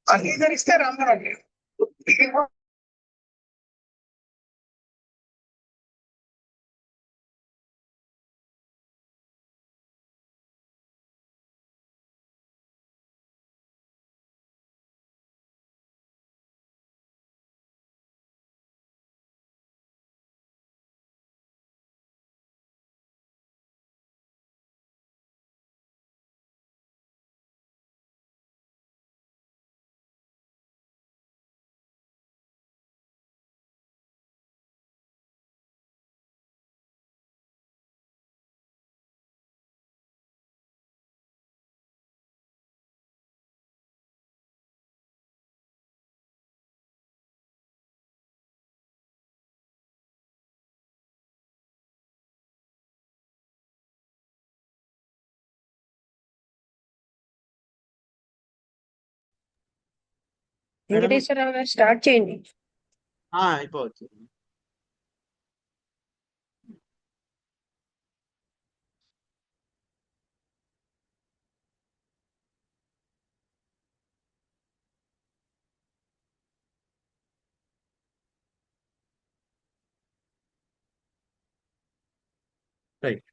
అంగీకరిస్తే రమ్మనండి. వెంకటేశ్వరరావు గారు స్టార్ట్ చేయండి. అయిపోవచ్చు. రైట్.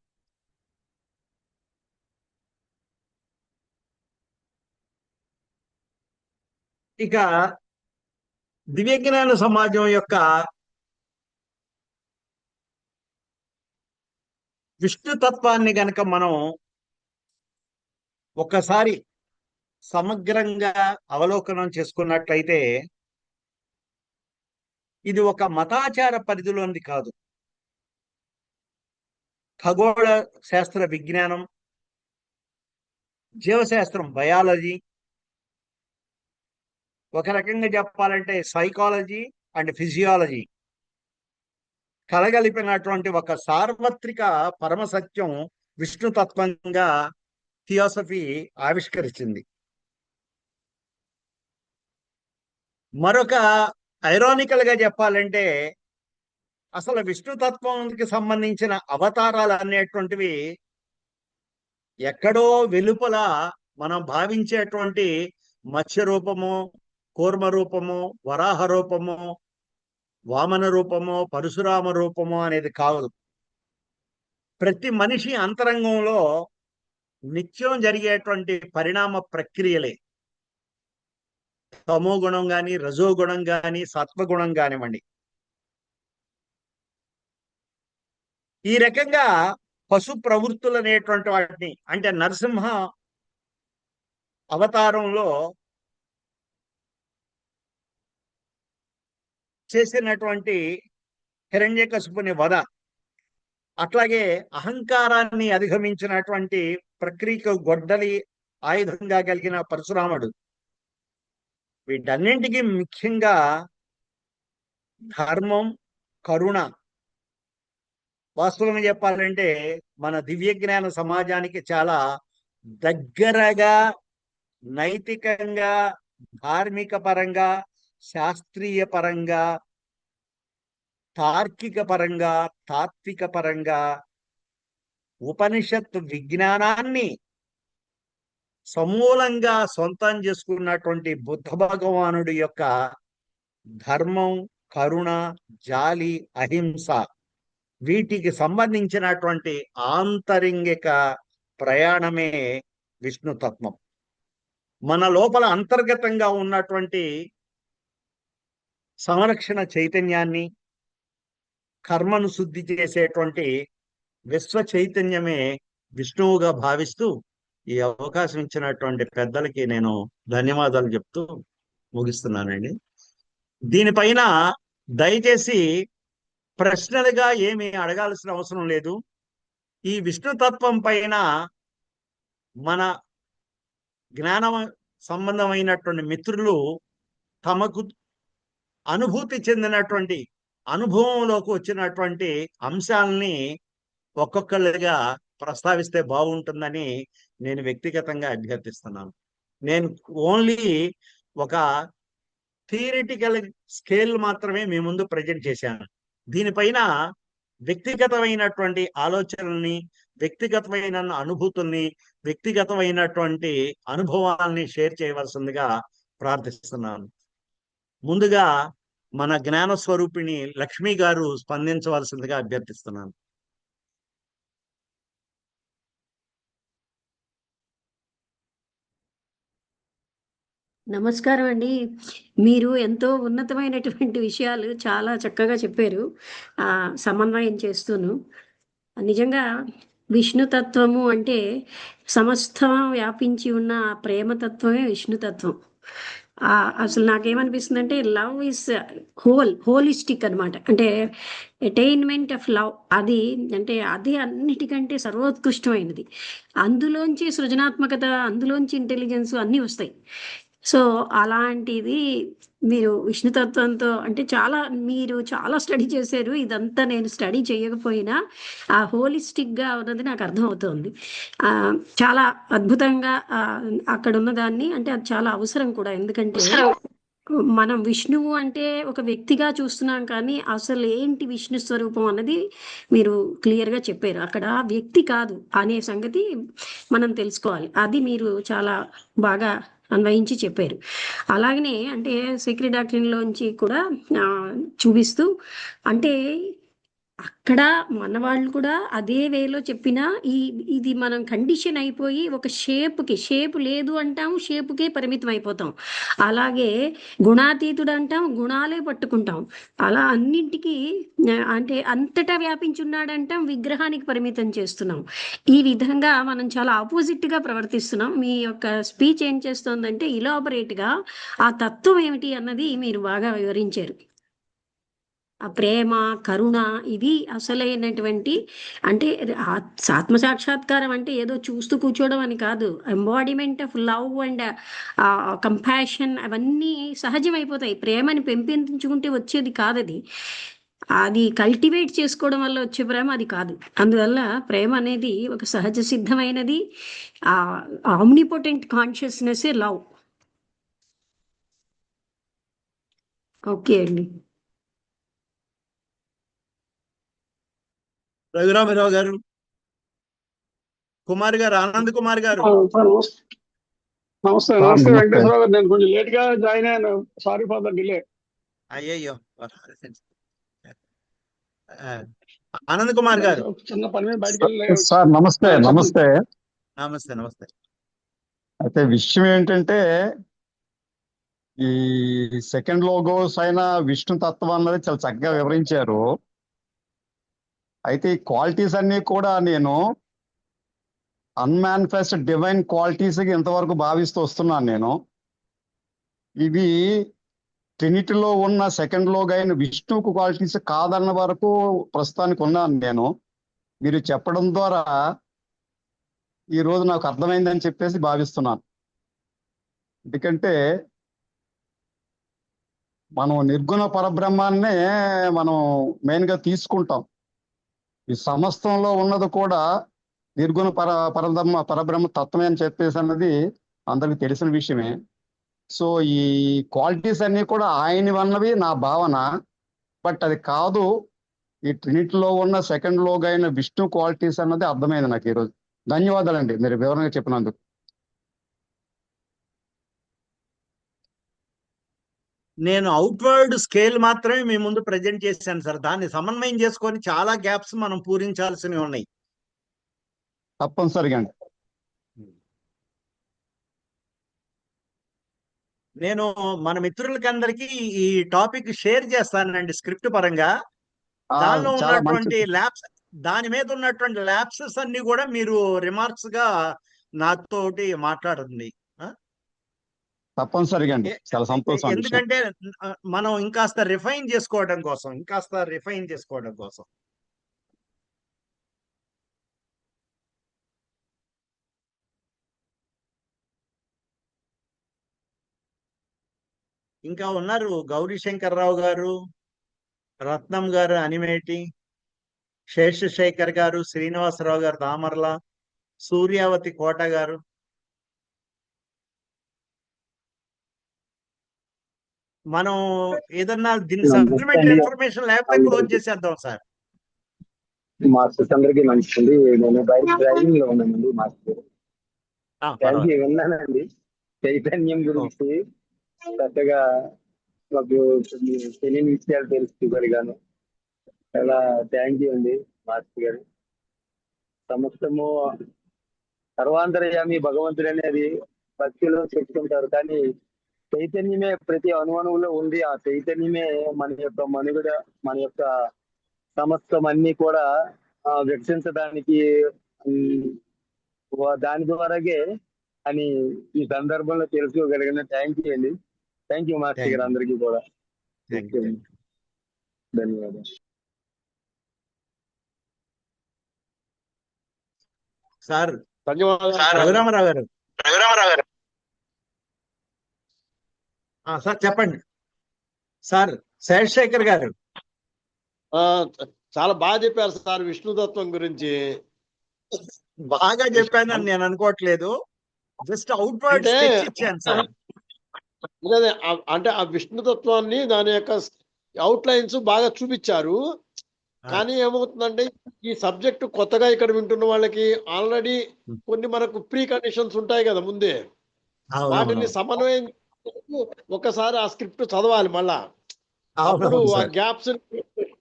ఇక దివ్యజ్ఞాన సమాజం యొక్క విష్ణుతత్వాన్ని గనక మనం ఒక్కసారి సమగ్రంగా అవలోకనం చేసుకున్నట్లయితే ఇది ఒక మతాచార పరిధిలోనిది కాదు. ఖగోళ శాస్త్ర విజ్ఞానం, జీవశాస్త్రం బయాలజీ, ఒక రకంగా చెప్పాలంటే సైకాలజీ అండ్ ఫిజియాలజీ కలగలిపినటువంటి ఒక సార్వత్రిక పరమసత్యం విష్ణుతత్వంగా థియోసఫీ ఆవిష్కరించింది. మరొక ఐరానికల్ గా చెప్పాలంటే అసలు విష్ణుతత్వానికి సంబంధించిన అవతారాలు అనేటువంటివి ఎక్కడో వెలుపల మనం భావించేటువంటి మత్స్య రూపము, కూర్మ రూపము, వరాహ రూపము, వామన రూపము, పరశురామ రూపము అనేది కాదు. ప్రతి మనిషి అంతరంగంలో నిత్యం జరిగేటువంటి పరిణామ ప్రక్రియలే. తమో గుణం కానీ, రజో గుణం కానీ, సత్వగుణం కానివ్వండి. ఈ రకంగా పశు ప్రవృత్తులు అనేటువంటి వాటిని, అంటే నరసింహ అవతారంలో చేసినటువంటి హిరణ్యకశిపుని వధ, అట్లాగే అహంకారాన్ని అధిగమించినటువంటి ప్రక్రియకు గొడ్డలి ఆయుధంగా కలిగిన పరశురాముడు, వీటన్నింటికి ముఖ్యంగా ధర్మం, కరుణ. వాస్తవంగా చెప్పాలంటే మన దివ్యజ్ఞాన సమాజానికి చాలా దగ్గరగా, నైతికంగా, ధార్మిక పరంగా, శాస్త్రీయ పరంగా, తార్కిక పరంగా, తాత్విక పరంగా ఉపనిషత్తు విజ్ఞానాన్ని సమూలంగా సొంతం చేసుకున్నటువంటి బుద్ధ భగవానుడి యొక్క ధర్మం, కరుణ, జాలి, అహింస, వీటికి సంబంధించినటువంటి ఆంతరింగిక ప్రయాణమే విష్ణుతత్వం. మన లోపల అంతర్గతంగా ఉన్నటువంటి సంరక్షణ చైతన్యాన్ని, కర్మను శుద్ధి చేసేటువంటి విశ్వ చైతన్యమే విష్ణువుగా భావిస్తూ ఈ అవకాశం ఇచ్చినటువంటి పెద్దలకి నేను ధన్యవాదాలు చెప్తూ ముగిస్తున్నానండి. దీనిపైన దయచేసి ప్రశ్నలుగా ఏమి అడగాల్సిన అవసరం లేదు. ఈ విష్ణుతత్వం పైన మన జ్ఞాన సంబంధమైనటువంటి మిత్రులు తమకు అనుభూతి చెందినటువంటి, అనుభవంలోకి వచ్చినటువంటి అంశాలని ఒక్కొక్కళ్ళుగా ప్రస్తావిస్తే బాగుంటుందని నేను వ్యక్తిగతంగా అభ్యర్థిస్తున్నాను. నేను ఓన్లీ ఒక థియరిటికల్ స్కేల్ మాత్రమే మీ ముందు ప్రజెంట్ చేశాను. దీనిపైన వ్యక్తిగతమైనటువంటి ఆలోచనల్ని, వ్యక్తిగతమైన అనుభూతుల్ని, వ్యక్తిగతమైనటువంటి అనుభవాల్ని షేర్ చేయవలసిందిగా ప్రార్థిస్తున్నాను. ముందుగా మన జ్ఞాన స్వరూపిణి లక్ష్మి గారు స్పందించవలసిందిగా అభ్యర్థిస్తున్నాను. నమస్కారం అండి. మీరు ఎంతో ఉన్నతమైనటువంటి విషయాలు చాలా చక్కగా చెప్పారు. సమన్వయం చేస్తూను. నిజంగా విష్ణుతత్వము అంటే సమస్తం వ్యాపించి ఉన్న ఆ ప్రేమతత్వమే విష్ణుతత్వం. అసలు నాకేమనిపిస్తుందంటే లవ్ ఇస్ హోలిస్టిక్ అనమాట. అంటే అటైన్మెంట్ ఆఫ్ లవ్ అది అంటే అది అన్నిటికంటే సర్వోత్కృష్టమైనది. అందులోంచి సృజనాత్మకత, అందులోంచి ఇంటెలిజెన్స్ అన్నీ వస్తాయి. సో అలాంటిది మీరు విష్ణుతత్వంతో అంటే మీరు చాలా స్టడీ చేశారు. ఇదంతా నేను స్టడీ చేయకపోయినా ఆ హోలిస్టిక్గా ఉన్నది నాకు అర్థమవుతోంది. చాలా అద్భుతంగా అక్కడ ఉన్నదాన్ని అంటే అది చాలా అవసరం కూడా. ఎందుకంటే మనం విష్ణువు అంటే ఒక వ్యక్తిగా చూస్తున్నాం, కానీ అసలు ఏంటి విష్ణు స్వరూపం అన్నది మీరు క్లియర్గా చెప్పారు. అక్కడ వ్యక్తి కాదు అనే సంగతి మనం తెలుసుకోవాలి. అది మీరు చాలా బాగా అన్వయించి చెప్పారు. అలాగనే అంటే సీక్రెట్ డాక్టరీన్లోంచి కూడా చూపిస్తూ అంటే అక్కడ మన వాళ్ళు కూడా అదే వేలో చెప్పినా ఇది మనం కండిషన్ అయిపోయి ఒక షేప్ లేదు అంటాం, షేపుకే పరిమితం అయిపోతాం. అలాగే గుణాతీతుడు అంటాం, గుణాలే పట్టుకుంటాం. అలా అన్నింటికి అంటే అంతటా వ్యాపించున్నాడంటాం, విగ్రహానికి పరిమితం చేస్తున్నాం. ఈ విధంగా మనం చాలా ఆపోజిట్గా ప్రవర్తిస్తున్నాం. మీ యొక్క స్పీచ్ ఏం చేస్తోందంటే ఇలాబరేట్గా ఆ తత్వం ఏమిటి అన్నది మీరు బాగా వివరించారు. ఆ ప్రేమ, కరుణ ఇవి అసలైనటువంటి అంటే ఆత్మ సాక్షాత్కారం అంటే ఏదో చూస్తూ కూర్చోవడం అని కాదు. Embodiment of love and compassion అవన్నీ సహజమైపోతాయి. ప్రేమని పెంపొందించుకుంటే వచ్చేది కాదది. అది కల్టివేట్ చేసుకోవడం వల్ల వచ్చే ప్రేమ అది కాదు. అందువల్ల ప్రేమ అనేది ఒక సహజ సిద్ధమైనది. Omnipotent consciousness love. ఓకే అండి. రఘురామరావు గారు, కుమార్ గారు, ఆనంద్ కుమార్ గారు. నమస్తే వెంకటేశ్వరరావు గారు. నేను కొంచెం లేట్ గా జాయిన్ అయ్యాను. Sorry for the delay. అయ్యయ్యో. ఆనంద్ కుమార్ గారు. చిన్న పని మీద బయటకు వెళ్ళి సార్ నమస్తే. నమస్తే నమస్తే. నమస్తే. అయితే విషయం ఏంటంటే ఈ సెకండ్ లోగోస్ అయిన విష్ణు తత్వం అన్నది చాలా చక్కగా వివరించారు. అయితే ఈ క్వాలిటీస్ అన్ని కూడా నేను అన్మానిఫెస్ట్ డివైన్ క్వాలిటీస్ ఇంతవరకు భావిస్తూ వస్తున్నాను. నేను ఇవి ట్రినిటీలో ఉన్న సెకండ్ లోగో అయిన విష్ణుకు క్వాలిటీస్ కాదన్న వరకు ప్రస్తుతానికి ఉన్నాను నేను. మీరు చెప్పడం ద్వారా ఈ రోజు నాకు అర్థమైందని చెప్పేసి భావిస్తున్నాను. ఎందుకంటే మనం నిర్గుణ పరబ్రహ్మాన్నే మనం మెయిన్గా తీసుకుంటాం. ఈ సమస్తంలో ఉన్నది కూడా నిర్గుణ పరబ్రహ్మ తత్వమే అని చెప్పేసి అన్నది అందరికి తెలిసిన విషయమే. సో ఈ క్వాలిటీస్ అన్నీ కూడా ఆయనవన్నవి నా భావన. బట్ అది కాదు, ఈ ట్రినిటీలో ఉన్న సెకండ్ లోగా అయిన విష్ణు క్వాలిటీస్ అన్నది అర్థమైంది నాకు ఈరోజు. ధన్యవాదాలండి మీరు వివరంగా చెప్పినందుకు. నేను అవుట్వర్డ్ స్కేల్ మాత్రమే మీ ముందు ప్రజెంట్ చేశాను సార్. దాన్ని సమన్వయం చేసుకొని చాలా గ్యాప్స్ మనం పూరించాల్సినవి ఉన్నాయి. తప్పనిసరిగా అండి. నేను మన మిత్రులకి అందరికీ ఈ టాపిక్ షేర్ చేస్తానండి స్క్రిప్ట్ పరంగా. దానిలో ఉన్నటువంటి ల్యాబ్స్, దాని మీద ఉన్నటువంటి ల్యాబ్సెస్ అన్ని కూడా మీరు రిమార్క్స్ గా నాతోటి మాట్లాడండి. తప్పనిసరిగా అండి, చాలా సంతోషం. ఎందుకంటే మనం ఇంకాస్త రిఫైన్ చేసుకోవడం కోసం ఇంకా ఉన్నారు. గౌరీశంకర్రావు గారు, రత్నం గారు అనిమేటి, శేషశేఖర్ గారు, శ్రీనివాసరావు గారు దామర్ల, సూర్యావతి కోట గారు. మనం ఏదన్నా దీన్ని సప్లిమెంటరీ ఇన్ఫర్మేషన్ లేకపోతే క్లోజ్ చేసేద్దాం సార్. మాస్టర్స్ అందరికీ మంచిది. నేను బైక్ డ్రైవింగ్ లో ఉన్నానండి. మాస్టర్ విన్నానండి చైతన్యం గురించి. చక్కగా మాకు కొన్ని తెలియని విషయాలు తెలుసుగాను. చాలా థ్యాంక్ యూ అండి మాస్టర్ గారు. సమస్తము సర్వాంతర్యామి భగవంతుడు అనేది భక్తిలో చెప్పుకుంటారు, కానీ చైతన్యమే ప్రతి అణువులో ఉంది. ఆ చైతన్యమే మన యొక్క మనుగడ, మన యొక్క సమస్తం అన్ని కూడా వ్యక్తించడానికి దాని ద్వారాగే అని ఈ సందర్భంలో తెలుసుకోగలిగిన థ్యాంక్ యూ అండి. థ్యాంక్ యూ మాస్టర్ గారు, అందరికీ కూడా ధన్యవాదాలు. సార్ ధన్యవాదాలు రఘురామరావు గారు. సార్ చెప్పండి. సార్ శేషశేఖర్ గారు. చాలా బాగా చెప్పారు సార్ విష్ణుతత్వం గురించి. బాగా చెప్పానని నేను అనుకోవట్లేదు, జస్ట్ అవుట్వర్డ్ ఇచ్చాను సార్. అంటే ఆ విష్ణుతత్వాన్ని దాని యొక్క అవుట్ లైన్స్ బాగా చూపించారు. కానీ ఏమవుతుందంటే ఈ సబ్జెక్ట్ కొత్తగా ఇక్కడ వింటున్న వాళ్ళకి ఆల్రెడీ కొన్ని మనకు ప్రీ కండిషన్స్ ఉంటాయి కదా ముందే, వాటిని సమన్వయం ఒకసారి ఆ స్క్రిప్ట్ చదవాలి మళ్ళా. అప్పుడు ఆ గ్యాప్స్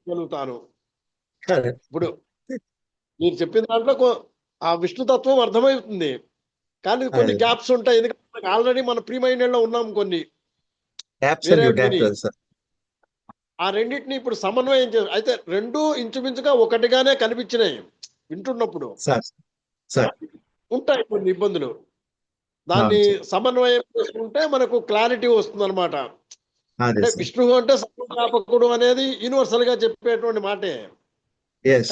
గలుగుతాను. ఇప్పుడు మీరు చెప్పిన దాంట్లో ఆ విష్ణుతత్వం అర్థమవుతుంది, కానీ కొన్ని గ్యాప్స్ ఉంటాయి. ఎందుకంటే ఆల్రెడీ మన ప్రీ మైండెడ్ లో ఉన్నాం కొన్ని. ఆ రెండింటిని ఇప్పుడు సమన్వయం అయితే రెండు ఇంచుమించుగా ఒకటిగానే కనిపించినాయి వింటున్నప్పుడు. ఉంటాయి కొన్ని ఇబ్బందులు, దాన్ని సమన్వయం చేసుకుంటే మనకు క్లారిటీ వస్తుంది అనమాట. అంటే విష్ణువు అంటే సర్వవ్యాపకుడు అనేది యూనివర్సల్ గా చెప్పేటువంటి మాటే,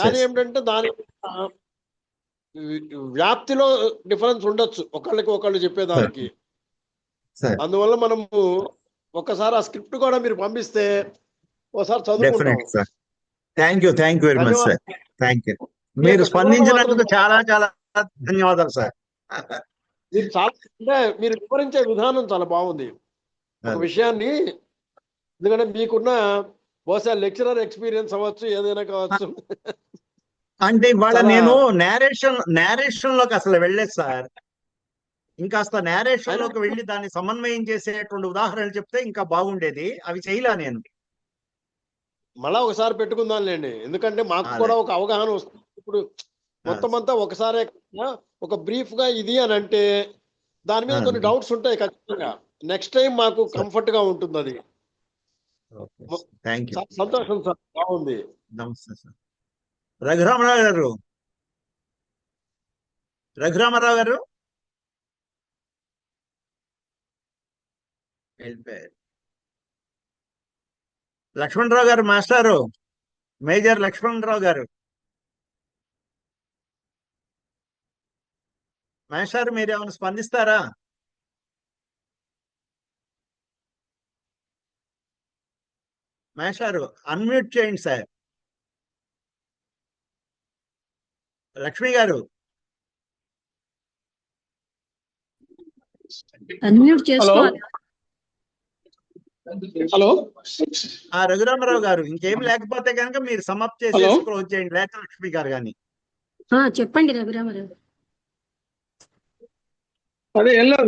కానీ ఏమిటంటే దాని వ్యాప్తిలో డిఫరెన్స్ ఉండొచ్చు ఒకళ్ళకి ఒకళ్ళు చెప్పేదానికి. అందువల్ల మనము ఒకసారి ఆ స్క్రిప్ట్ కూడా మీరు పంపిస్తే ఒకసారి చదువుకుంటాం. Thank you very much sir. Thank you. మీరు స్పందించినందుకు చాలా చాలా ధన్యవాదాలు సార్. మీరు చాలా అంటే మీరు వివరించే విధానం చాలా బాగుంది ఒక విషయాన్ని. ఎందుకంటే మీకున్న బహుశా లెక్చరర్ ఎక్స్పీరియన్స్ అవ్వచ్చు, ఏదైనా కావచ్చు. అంటే ఇవాళ నేను నేరేషన్ లోకి అసలు వెళ్ళలేదు సార్. ఇంకాస్త నేరేషన్ లోకి వెళ్ళి దాన్ని సమన్వయం చేసేటువంటి ఉదాహరణలు చెప్తే ఇంకా బాగుండేది. అవి చేయలే నేను. మళ్ళా ఒకసారి పెట్టుకుందాంలేండి, ఎందుకంటే మాకు కూడా ఒక అవగాహన వస్తుంది. ఇప్పుడు మొత్తం అంతా ఒకసారి ఒక బ్రీఫ్ గా ఇది అని అంటే దాని మీద కొన్ని డౌట్స్ ఉంటాయి ఖచ్చితంగా. నెక్స్ట్ టైం మాకు కంఫర్ట్ గా ఉంటుంది. అది సంతోషం సార్, బాగుంది. నమస్తే సార్. రఘురామరావు గారు లక్ష్మణరావు గారు, మాస్టారు మేజర్ లక్ష్మణరావు గారు. మాస్టారు మీరు ఏమైనా స్పందిస్తారా? మాస్టారు అన్మ్యూట్ చేయండి సార్. లక్ష్మి గారు అన్మ్యూట్ చేసుకోవాలి. హలో రఘురామరావు గారు, ఇంకేం లేకపోతే కనుక మీరు సమాప్తి చేసి క్లోజ్ చేయండి, లేక లక్ష్మి గారు కానీ. చెప్పండి రఘురామరావు. అదే ఏం లేదు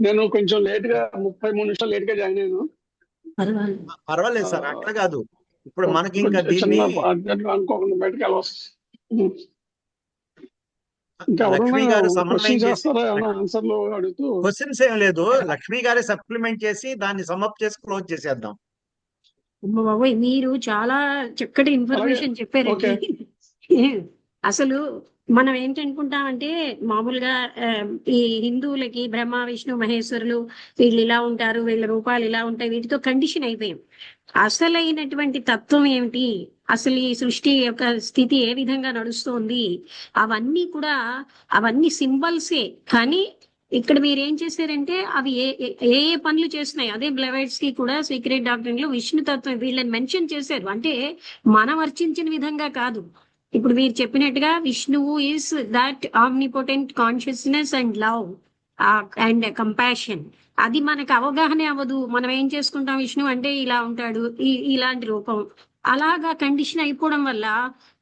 నేను కొంచెం లేట్ గా 33 నిమిషాలు లేట్ గా జాయిన్ అయ్యాను. పర్వాలేదు సార్, అట్లా కాదు. ఇప్పుడు మనకి ఇంకా దీన్ని అనుకోకుండా బయటకు వెళ్ళవచ్చు. లక్ష్మి గారు సమన్వయం చేసి అడుగుతూ క్వశ్చన్స్ ఏం లేదు, లక్ష్మి గారే సప్లిమెంట్ చేసి దాన్ని సమాప్తి చేసి క్లోజ్ చేసేద్దాం. బాబోయ్, మీరు చాలా చక్కటి ఇన్ఫర్మేషన్ చెప్పారండి. అసలు మనం ఏంటనుకుంటామంటే మామూలుగా ఈ హిందువులకి బ్రహ్మ విష్ణు మహేశ్వరులు వీళ్ళు ఇలా ఉంటారు, వీళ్ళ రూపాలు ఇలా ఉంటాయి, వీటితో కండిషన్ అయిపోయాం. అసలైనటువంటి తత్వం ఏమిటి, అసలు ఈ సృష్టి యొక్క స్థితి ఏ విధంగా నడుస్తోంది, అవన్నీ సింబల్సే. కానీ ఇక్కడ మీరు ఏం చేశారంటే అవి ఏ పనులు చేస్తున్నాయి, అదే బ్లవైడ్స్ కి కూడా సీక్రెట్ డాక్టరింగ్ లో విష్ణు తత్వం వీళ్ళని మెన్షన్ చేశారు. అంటే మనం అర్చించిన విధంగా కాదు. ఇప్పుడు మీరు చెప్పినట్టుగా విష్ణువు is that omnipotent consciousness and love and compassion. అది మనకు అవగాహన అవ్వదు. మనం ఏం చేసుకుంటాం, విష్ణు అంటే ఇలా ఉంటాడు, ఇలాంటి రూపం, అలాగా కండిషన్ అయిపోవడం వల్ల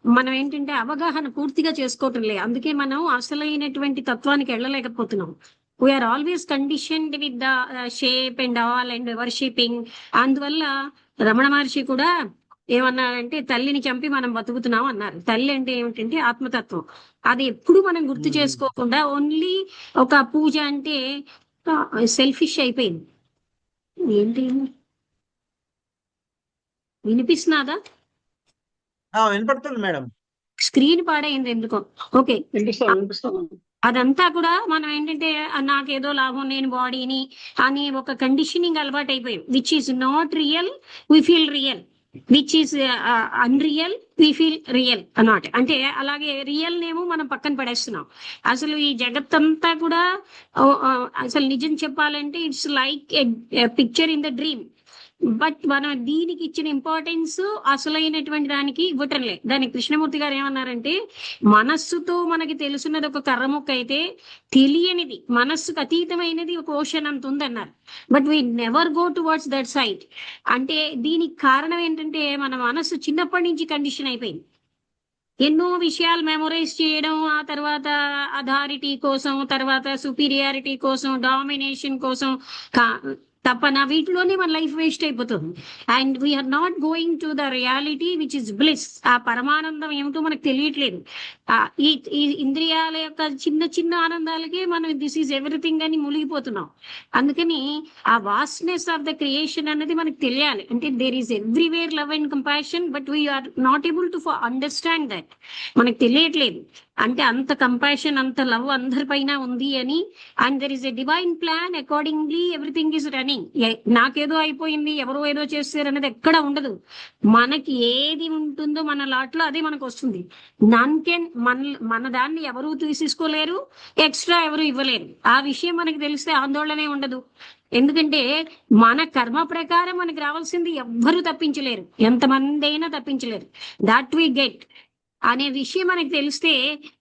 మనం ఏంటంటే అవగాహన పూర్తిగా చేసుకోవటం లేదు. అందుకే మనం అసలైనటువంటి తత్వానికి వెళ్ళలేకపోతున్నాం. We are always conditioned with the shape and all and worshipping. అందువల్ల రమణ మహర్షి కూడా ఏమన్నారంటే తల్లిని చంపి మనం బతుకుతున్నాం అన్నారు. తల్లి అంటే ఏమిటంటే ఆత్మతత్వం. అది ఎప్పుడు మనం గుర్తు చేసుకోకుండా ఓన్లీ ఒక పూజ అంటే సెల్ఫిష్ అయిపోయింది. ఏంటి వినిపిస్తున్నాదా? వినపడుతుంది మేడం. స్క్రీన్ పాడైంది ఎందుకో. ఓకే, వినిపిస్తాను. అదంతా కూడా మనం ఏంటంటే నాకేదో లాభం, నేను బాడీని అని ఒక కండిషనింగ్ అలవాటు అయిపోయాం. Which is not real, we feel real. Which is unreal, we feel real అన్నమాట. అంటే అలాగే రియల్ నేమో మనం పక్కన పడేస్తున్నాం. అసలు ఈ జగత్తంతా కూడా అసలు నిజం చెప్పాలంటే it's like a picture in the dream. But మనం దీనికి ఇచ్చిన ఇంపార్టెన్స్ అసలైనటువంటి దానికి ఇవ్వటం లేదు. దానికి కృష్ణమూర్తి గారు ఏమన్నారంటే, మనస్సుతో మనకి తెలుసున్నది ఒక కర్ర ముక్క అయితే, తెలియనిది మనస్సుకు అతీతమైనది ఒక ఓషన్ అంత ఉందన్నారు. But we never go towards that side. అంటే దీనికి కారణం ఏంటంటే మన మనస్సు చిన్నప్పటి నుంచి కండిషన్ అయిపోయింది. ఎన్నో విషయాలు మెమొరైజ్ చేయడం, ఆ తర్వాత అథారిటీ కోసం, తర్వాత సుపీరియారిటీ కోసం, డామినేషన్ కోసం తప్పన వీటిలోనే మన లైఫ్ వేస్ట్ అయిపోతుంది. And we're not going to the reality which is bliss. ఆ పరమానందం ఏమిటో మనకు తెలియట్లేదు. ఈ ఇంద్రియాల యొక్క చిన్న చిన్న ఆనందాలకే మనం దిస్ ఈజ్ ఎవ్రీథింగ్ అని మునిగిపోతున్నాం. అందుకని ఆ వాస్ట్నెస్ ఆఫ్ ద క్రియేషన్ అనేది మనకు తెలియాలి. అంటే there is everywhere love and compassion, but we're not able to understand that. మనకు తెలియట్లేదు. అంటే అంత కంపాషన్, అంత లవ్ అందరిపైన ఉంది అని. And there is a divine plan, accordingly everything is running. నాకేదో అయిపోయింది, ఎవరో ఏదో చేస్తారు అనేది ఎక్కడ ఉండదు. మనకి ఏది ఉంటుందో మన లాట్లో అదే మనకు వస్తుంది. మన దాన్ని ఎవరు తీసుకోలేరు, ఎక్స్ట్రా ఎవరు ఇవ్వలేరు. ఆ విషయం మనకి తెలిస్తే ఆందోళనే ఉండదు. ఎందుకంటే మన కర్మ ప్రకారం మనకి రావాల్సింది ఎవ్వరూ తప్పించలేరు, ఎంతమంది అయినా తప్పించలేరు. దాట్ వి గెట్ అనే విషయం మనకి తెలిస్తే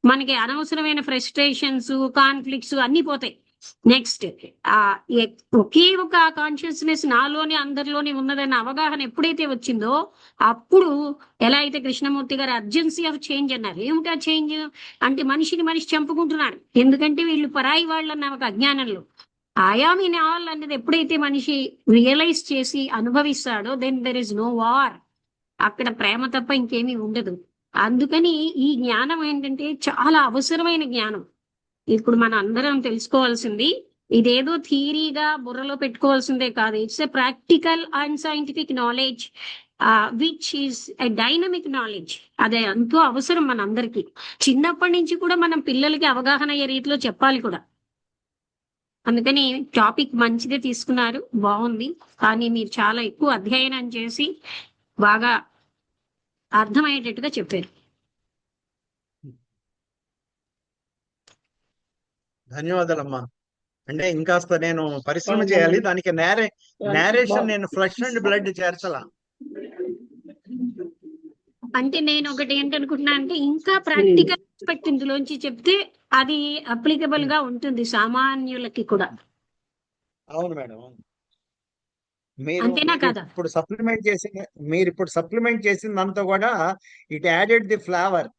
మనకి అనవసరమైన ఫ్రస్ట్రేషన్స్, కాన్ఫ్లిక్ట్స్ అన్ని పోతాయి. నెక్స్ట్ ఒకే ఒక కాన్షియస్నెస్ నాలోనే అందరిలోనే ఉన్నదన్న అవగాహన ఎప్పుడైతే వచ్చిందో, అప్పుడు ఎలా అయితే కృష్ణమూర్తి గారు అర్జెన్సీ ఆఫ్ చేంజ్ అన్నారు. ఏమిటా చేంజ్ అంటే మనిషిని మనిషి చంపుకుంటున్నాడు. ఎందుకంటే వీళ్ళు పరాయి వాళ్ళు అన్న ఒక అజ్ఞానంలో. ఆయామ్ ఇన్ ఆల్ అనేది ఎప్పుడైతే మనిషి రియలైజ్ చేసి అనుభవిస్తాడో, then there is no war. అక్కడ ప్రేమ తప్ప ఇంకేమీ ఉండదు. అందుకని ఈ జ్ఞానం ఏంటంటే చాలా అవసరమైన జ్ఞానం. ఇప్పుడు మన అందరం తెలుసుకోవాల్సింది ఇదేదో థియరీగా బుర్రలో పెట్టుకోవాల్సిందే కాదు. It's a practical and scientific knowledge which is a dynamic knowledge. అదే ఎంతో అవసరం మన అందరికి. చిన్నప్పటి నుంచి కూడా మనం పిల్లలకి అవగాహన అయ్యే రీతిలో చెప్పాలి కూడా. అందుకని టాపిక్ మంచిదే తీసుకున్నారు, బాగుంది. కానీ మీరు చాలా ఎక్కువ అధ్యయనం చేసి బాగా అర్థమయ్యేటట్టుగా చెప్పారు. ధన్యవాదాలమ్మా. అంటే ఇంకాస్త నేను పరిశ్రమ చేయాలి. దానికి నేరేషన్ నేను ఫ్లష్ అండ్ బ్లడ్ చేర్చాల. అంటే నేను ఒకటి ఏంటనుకుంటున్నా అంటే ఇంకా ప్రాక్టికల్ ఆస్పెక్ట్ ఇందులోంచి చెప్తే అది అప్లికబుల్ గా ఉంటుంది సామాన్యులకి కూడా. అవును మేడం. అంతేనా కదా? మీరు ఇప్పుడు సప్లిమెంట్ చేసిందంతా కూడా ఇట్ యాడెడ్ ది ఫ్లేవర్.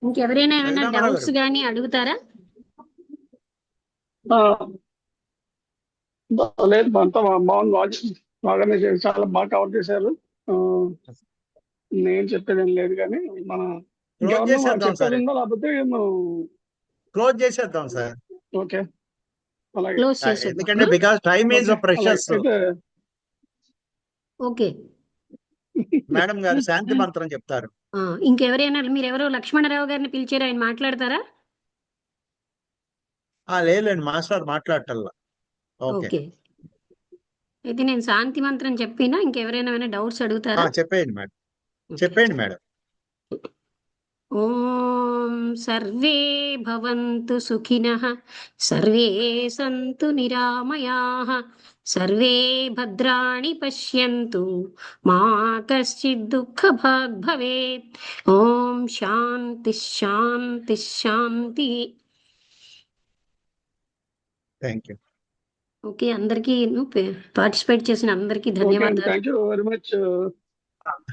ఇంకెవరైనా ఏమైనా డౌట్స్ గానీ అడుగుతారా? లేదు, అంతా బాగుంది. బాగానే చాలా బాగా కవర్ చేశారు. నేను చెప్పేది ఏం లేదు, కానీ మన చెప్పేదిందా లేకపోతే క్లోజ్ చేసేద్దాం సార్. ఓకే, అలాగే. ఎందుకంటే because time is precious. Okay, madam గారు శాంతి మంత్రం చెప్తారు. ఇంకెవరైనా మీరెవరో లక్ష్మణరావు గారిని పిలిచారు, ఆయన మాట్లాడతారా? లేదండి, మాస్టర్ మాట్లాడటల్లా. ఓకే, అయితే నేను శాంతి మంత్రం చెప్పినా ఇంకెవరైనా డౌట్స్ అడుగుతారా? చెప్పేయండి మేడం, చెప్పండి మేడం. ఓం సర్వే భవంతు సుఖినః, సర్వే సంతు నిరామయాః, సర్వే భద్రాణి పశ్యంతు, మా కశ్చిద్ దుఃఖభాగ్ భవేత్. ఓం శాంతి శాంతి శాంతి. Thank you. ఓకే, అందరికీ పార్టిసిపేట్ చేసిన అందరికీ ధన్యవాదాలు. Thank you very much.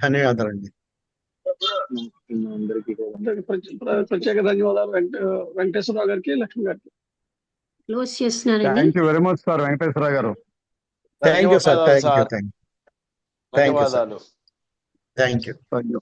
ధన్యవాదాలండి. అందరికీ కూడా అందరికీ ప్రత్యేక ధన్యవాదాలు వెంకటేశ్వరరావు గారికి, లక్ష్మి గారికి. క్లోజ్ చేస్తున్నానండి. Thank you very much sir Venkateswara గారు. Thank you sir. ధన్యవాదాలు thank you. Sir. Thank you sir. ధన్యవాదాలు. Thank you. Thank you.